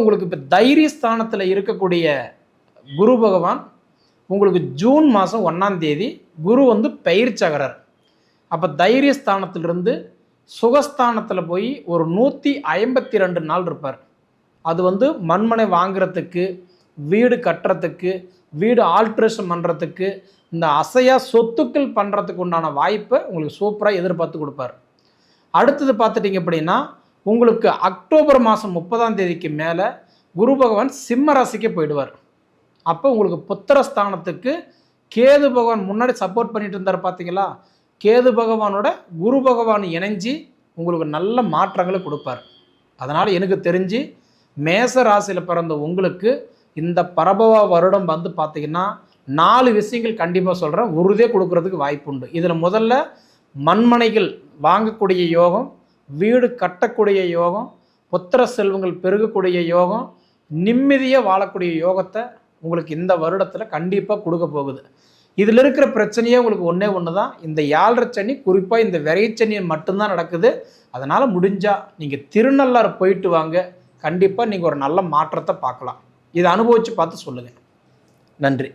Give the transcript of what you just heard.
உங்களுக்கு இப்போ தைரியஸ்தானத்தில் இருக்கக்கூடிய குரு பகவான் உங்களுக்கு ஜூன் மாதம் 1ஆம் தேதி குரு வந்து பயிற்சகரர். அப்போ தைரியஸ்தானத்திலிருந்து சுகஸ்தானத்தில் போய் ஒரு 152 நாள் இருப்பார். அது வந்து மண்மனை வாங்குறதுக்கு, வீடு கட்டுறதுக்கு, வீடு ஆல்ட்ரேஷன் பண்ணுறதுக்கு, இந்த அசையா சொத்துக்கள் பண்ணுறதுக்கு உண்டான வாய்ப்பை உங்களுக்கு சூப்பராக எதிர்பார்த்து கொடுப்பார். அடுத்தது பார்த்துட்டிங்க அப்படின்னா உங்களுக்கு அக்டோபர் மாதம் 30ஆம் தேதிக்கு மேலே குரு பகவான் சிம்ம ராசிக்கு போயிடுவார். அப்போ உங்களுக்கு புத்திரஸ்தானத்துக்கு கேது பகவான் முன்னாடி சப்போர்ட் பண்ணிட்டு இருந்தார் பார்த்தீங்களா, கேது பகவானோட குரு பகவான் இணைஞ்சி உங்களுக்கு நல்ல மாற்றங்களை கொடுப்பார். அதனால் எனக்கு தெரிஞ்சு மேச ராசியில் பிறந்த உங்களுக்கு இந்த பரபவ வருடம் வந்து பார்த்திங்கன்னா 4 விஷயங்கள் கண்டிப்பாக சொல்கிறேன், உறுதியாக கொடுக்கறதுக்கு வாய்ப்பு உண்டு. இதில் முதல்ல மண்மனைகள் வாங்கக்கூடிய யோகம், வீடு கட்டக்கூடிய யோகம், புத்திர செல்வங்கள் பெருகக்கூடிய யோகம், நிம்மதியாக வாழக்கூடிய யோகத்தை உங்களுக்கு இந்த வருடத்தில் கண்டிப்பாக கொடுக்க போகுது. இதில் இருக்கிற பிரச்சனையே உங்களுக்கு ஒன்று தான், இந்த 7.5 சனி, குறிப்பாக இந்த விரைச்சனி மட்டும்தான் நடக்குது. அதனால் முடிஞ்சால் நீங்கள் திருநள்ளாறு போயிட்டு வாங்க, கண்டிப்பாக நீங்கள் ஒரு நல்ல மாற்றத்தை பார்க்கலாம். இதை அனுபவித்து பார்த்து சொல்லுங்கள். நன்றி.